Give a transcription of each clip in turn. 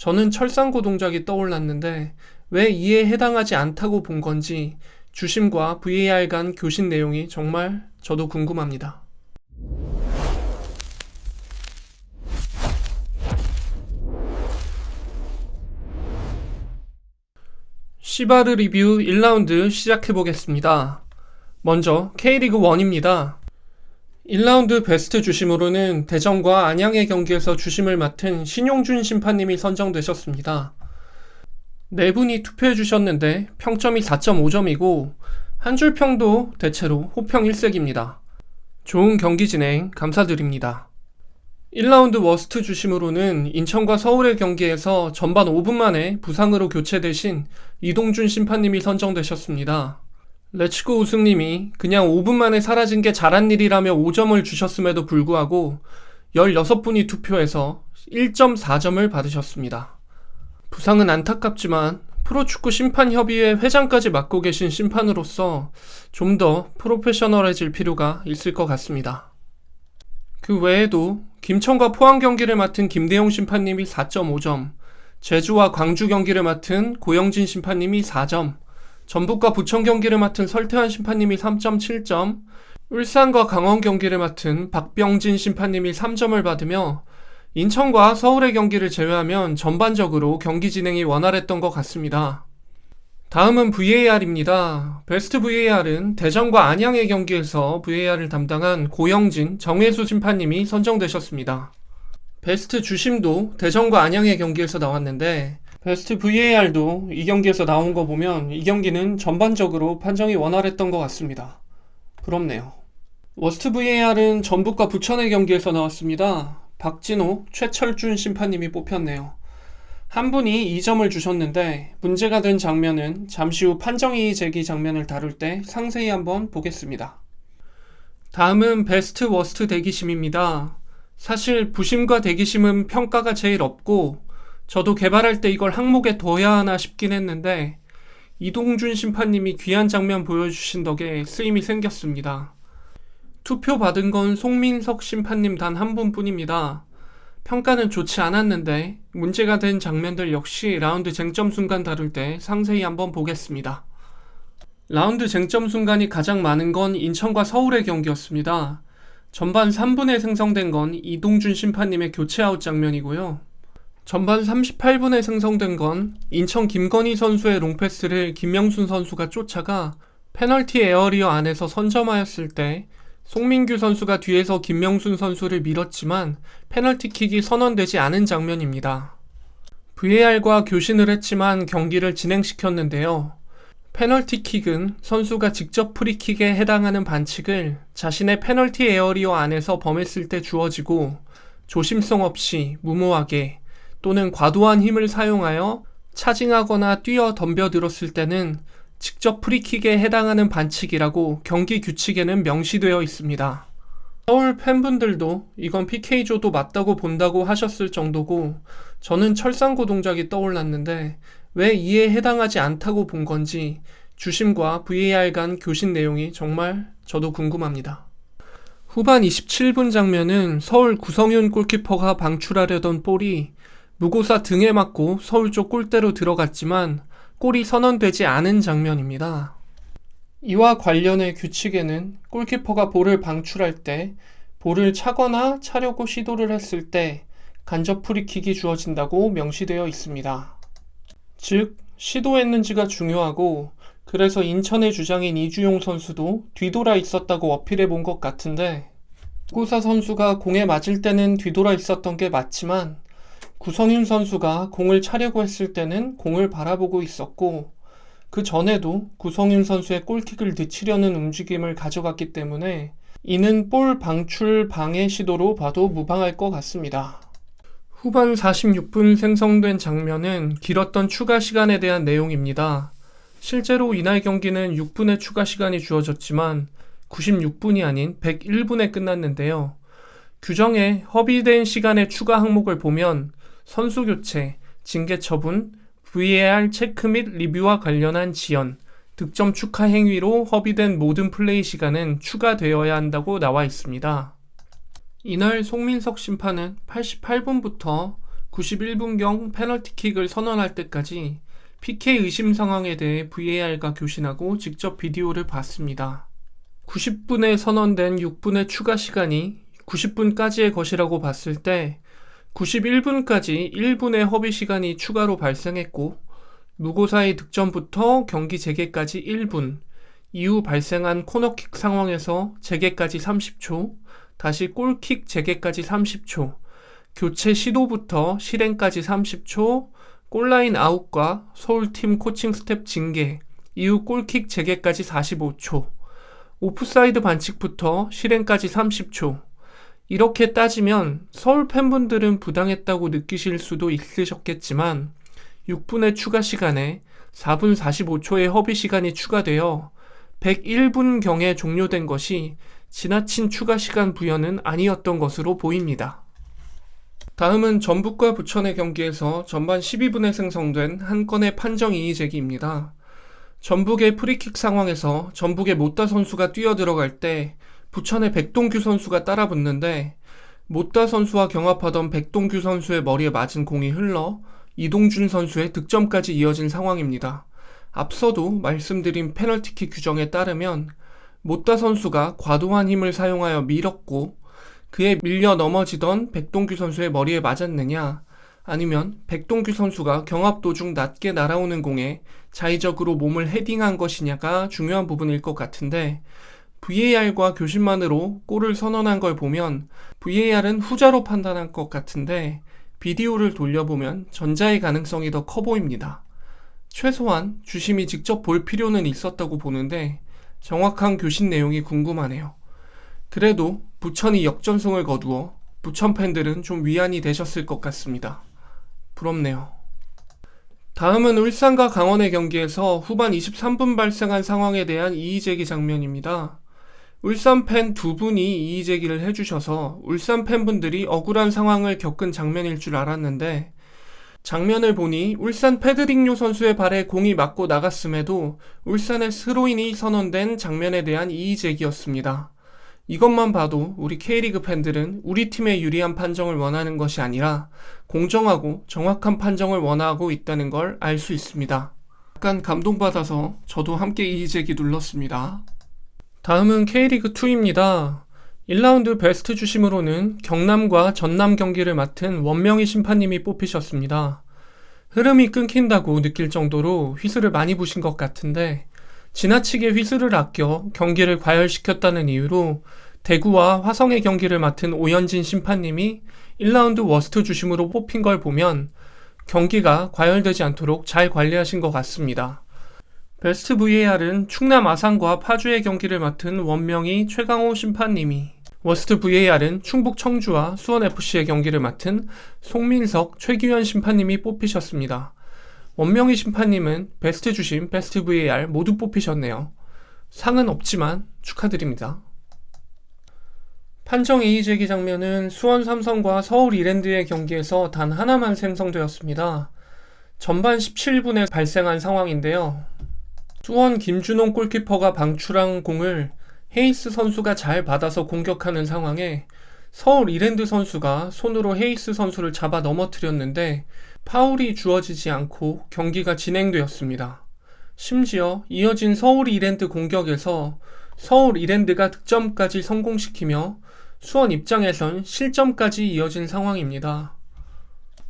저는 철상고 동작이 떠올랐는데 왜 이에 해당하지 않다고 본 건지 주심과 VAR 간 교신 내용이 정말 저도 궁금합니다. 시바르 리뷰 1라운드 시작해보겠습니다. 먼저 K리그 1입니다. 1라운드 베스트 주심으로는 대전과 안양의 경기에서 주심을 맡은 신용준 심판님이 선정되셨습니다. 네 분이 투표해주셨는데 평점이 4.5점이고 한 줄 평도 대체로 호평 일색입니다. 좋은 경기 진행 감사드립니다. 1라운드 워스트 주심으로는 인천과 서울의 경기에서 전반 5분 만에 부상으로 교체되신 이동준 심판님이 선정되셨습니다. 레츠고 우승님이 그냥 5분 만에 사라진 게 잘한 일이라며 5점을 주셨음에도 불구하고 16분이 투표해서 1.4점을 받으셨습니다. 부상은 안타깝지만 프로축구 심판협의회 회장까지 맡고 계신 심판으로서 좀 더 프로페셔널해질 필요가 있을 것 같습니다. 그 외에도 김천과 포항 경기를 맡은 김대용 심판님이 4.5점, 제주와 광주 경기를 맡은 고영진 심판님이 4점, 전북과 부천 경기를 맡은 설태환 심판님이 3.7점, 울산과 강원 경기를 맡은 박병진 심판님이 3점을 받으며 인천과 서울의 경기를 제외하면 전반적으로 경기 진행이 원활했던 것 같습니다. 다음은 VAR입니다. 베스트 VAR은 대전과 안양의 경기에서 VAR을 담당한 고영진, 정혜수 심판님이 선정되셨습니다. 베스트 주심도 대전과 안양의 경기에서 나왔는데 베스트 VAR도 이 경기에서 나온 거 보면 이 경기는 전반적으로 판정이 원활했던 것 같습니다. 부럽네요. 워스트 VAR은 전북과 부천의 경기에서 나왔습니다. 박진호, 최철준 심판님이 뽑혔네요. 한 분이 2점을 주셨는데 문제가 된 장면은 잠시 후 판정이의 제기 장면을 다룰 때 상세히 한번 보겠습니다. 다음은 베스트 워스트 대기심입니다. 사실 부심과 대기심은 평가가 제일 없고 저도 개발할 때 이걸 항목에 둬야 하나 싶긴 했는데 이동준 심판님이 귀한 장면 보여주신 덕에 쓰임이 생겼습니다. 투표 받은 건 송민석 심판님 단 한 분뿐입니다. 평가는 좋지 않았는데 문제가 된 장면들 역시 라운드 쟁점 순간 다룰 때 상세히 한번 보겠습니다. 라운드 쟁점 순간이 가장 많은 건 인천과 서울의 경기였습니다. 전반 3분에 생성된 건 이동준 심판님의 교체 아웃 장면이고요. 전반 38분에 생성된 건 인천 김건희 선수의 롱패스를 김명순 선수가 쫓아가 페널티 에어리어 안에서 선점하였을 때 송민규 선수가 뒤에서 김명순 선수를 밀었지만 페널티킥이 선언되지 않은 장면입니다. VAR과 교신을 했지만 경기를 진행시켰는데요. 페널티킥은 선수가 직접 프리킥에 해당하는 반칙을 자신의 페널티 에어리어 안에서 범했을 때 주어지고 조심성 없이 무모하게 또는 과도한 힘을 사용하여 차징하거나 뛰어 덤벼들었을 때는 직접 프리킥에 해당하는 반칙이라고 경기 규칙에는 명시되어 있습니다. 서울 팬분들도 이건 PK조도 맞다고 본다고 하셨을 정도고 저는 철상고 동작이 떠올랐는데 왜 이에 해당하지 않다고 본 건지 주심과 VAR 간 교신 내용이 정말 저도 궁금합니다. 후반 27분 장면은 서울 구성윤 골키퍼가 방출하려던 볼이 무고사 등에 맞고 서울 쪽 골대로 들어갔지만 골이 선언되지 않은 장면입니다. 이와 관련해 규칙에는 골키퍼가 볼을 방출할 때 볼을 차거나 차려고 시도를 했을 때 간접 프리킥이 주어진다고 명시되어 있습니다. 즉, 시도했는지가 중요하고 그래서 인천의 주장인 이주용 선수도 뒤돌아 있었다고 어필해 본 것 같은데 무고사 선수가 공에 맞을 때는 뒤돌아 있었던 게 맞지만 구성윤 선수가 공을 차려고 했을 때는 공을 바라보고 있었고 그 전에도 구성윤 선수의 골킥을 늦추려는 움직임을 가져갔기 때문에 이는 볼 방출 방해 시도로 봐도 무방할 것 같습니다. 후반 46분 생성된 장면은 길었던 추가 시간에 대한 내용입니다. 실제로 이날 경기는 6분의 추가 시간이 주어졌지만 96분이 아닌 101분에 끝났는데요. 규정에 허비된 시간의 추가 항목을 보면 선수 교체, 징계 처분, VAR 체크 및 리뷰와 관련한 지연, 득점 축하 행위로 허비된 모든 플레이 시간은 추가되어야 한다고 나와 있습니다. 이날 송민석 심판은 88분부터 91분경 페널티킥을 선언할 때까지 PK 의심 상황에 대해 VAR과 교신하고 직접 비디오를 봤습니다. 90분에 선언된 6분의 추가 시간이 90분까지의 것이라고 봤을 때 91분까지 1분의 허비 시간이 추가로 발생했고 무고사의 득점부터 경기 재개까지 1분, 이후 발생한 코너킥 상황에서 재개까지 30초, 다시 골킥 재개까지 30초, 교체 시도부터 실행까지 30초, 골라인 아웃과 서울팀 코칭 스텝 징계, 이후 골킥 재개까지 45초, 오프사이드 반칙부터 실행까지 30초. 이렇게 따지면 서울 팬분들은 부당했다고 느끼실 수도 있으셨겠지만 6분의 추가 시간에 4분 45초의 허비 시간이 추가되어 101분경에 종료된 것이 지나친 추가 시간 부여는 아니었던 것으로 보입니다. 다음은 전북과 부천의 경기에서 전반 12분에 생성된 한 건의 판정 이의 제기입니다. 전북의 프리킥 상황에서 전북의 못다 선수가 뛰어들어갈 때 부천의 백동규 선수가 따라붙는데 못다 선수와 경합하던 백동규 선수의 머리에 맞은 공이 흘러 이동준 선수의 득점까지 이어진 상황입니다. 앞서도 말씀드린 페널티킥 규정에 따르면 못다 선수가 과도한 힘을 사용하여 밀었고 그에 밀려 넘어지던 백동규 선수의 머리에 맞았느냐, 아니면 백동규 선수가 경합 도중 낮게 날아오는 공에 자의적으로 몸을 헤딩한 것이냐가 중요한 부분일 것 같은데 VAR과 교신만으로 골을 선언한 걸 보면 VAR은 후자로 판단한 것 같은데 비디오를 돌려보면 전자의 가능성이 더 커 보입니다. 최소한 주심이 직접 볼 필요는 있었다고 보는데 정확한 교신 내용이 궁금하네요. 그래도 부천이 역전승을 거두어 부천 팬들은 좀 위안이 되셨을 것 같습니다. 부럽네요. 다음은 울산과 강원의 경기에서 후반 23분 발생한 상황에 대한 이의제기 장면입니다. 울산 팬 두 분이 이의제기를 해주셔서 울산 팬분들이 억울한 상황을 겪은 장면일 줄 알았는데 장면을 보니 울산 페드링요 선수의 발에 공이 맞고 나갔음에도 울산의 스로인이 선언된 장면에 대한 이의제기였습니다. 이것만 봐도 우리 K리그 팬들은 우리 팀의 유리한 판정을 원하는 것이 아니라 공정하고 정확한 판정을 원하고 있다는 걸 알 수 있습니다. 약간 감동받아서 저도 함께 이의제기 눌렀습니다. 다음은 K리그2입니다. 1라운드 베스트 주심으로는 경남과 전남 경기를 맡은 원명희 심판님이 뽑히셨습니다. 흐름이 끊긴다고 느낄 정도로 휘슬을 많이 부신 것 같은데 지나치게 휘슬을 아껴 경기를 과열시켰다는 이유로 대구와 화성의 경기를 맡은 오현진 심판님이 1라운드 워스트 주심으로 뽑힌 걸 보면 경기가 과열되지 않도록 잘 관리하신 것 같습니다. 베스트 VAR은 충남 아산과 파주의 경기를 맡은 원명희 최강호 심판님이, 워스트 VAR은 충북 청주와 수원FC의 경기를 맡은 송민석 최규현 심판님이 뽑히셨습니다. 원명희 심판님은 베스트 주심, 베스트 VAR 모두 뽑히셨네요. 상은 없지만 축하드립니다. 판정 이의제기 장면은 수원 삼성과 서울 이랜드의 경기에서 단 하나만 생성되었습니다. 전반 17분에 발생한 상황인데요. 수원 김준홍 골키퍼가 방출한 공을 헤이스 선수가 잘 받아서 공격하는 상황에 서울 이랜드 선수가 손으로 헤이스 선수를 잡아 넘어뜨렸는데 파울이 주어지지 않고 경기가 진행되었습니다. 심지어 이어진 서울 이랜드 공격에서 서울 이랜드가 득점까지 성공시키며 수원 입장에선 실점까지 이어진 상황입니다.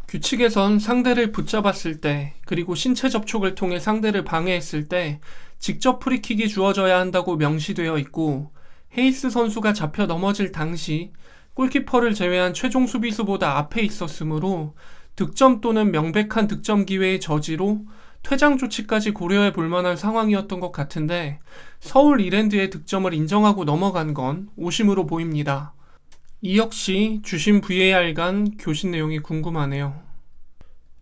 규칙에선 상대를 붙잡았을 때 그리고 신체 접촉을 통해 상대를 방해했을 때 직접 프리킥이 주어져야 한다고 명시되어 있고 헤이스 선수가 잡혀 넘어질 당시 골키퍼를 제외한 최종 수비수보다 앞에 있었으므로 득점 또는 명백한 득점 기회의 저지로 퇴장 조치까지 고려해 볼 만한 상황이었던 것 같은데 서울 이랜드의 득점을 인정하고 넘어간 건 오심으로 보입니다. 이 역시 주심 VAR 간 교신 내용이 궁금하네요.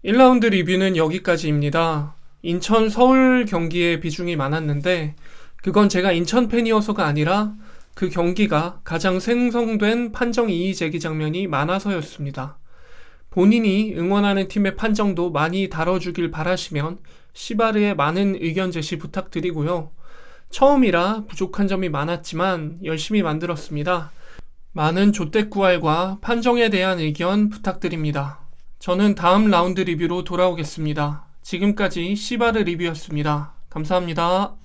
1라운드 리뷰는 여기까지입니다. 인천 서울 경기에 비중이 많았는데 그건 제가 인천 팬이어서가 아니라 그 경기가 가장 생성된 판정 이의 제기 장면이 많아서였습니다. 본인이 응원하는 팀의 판정도 많이 다뤄주길 바라시면 시바르의 많은 의견 제시 부탁드리고요. 처음이라 부족한 점이 많았지만 열심히 만들었습니다. 많은 조댓구알과 판정에 대한 의견 부탁드립니다. 저는 다음 라운드 리뷰로 돌아오겠습니다. 지금까지 시바르 리뷰였습니다. 감사합니다.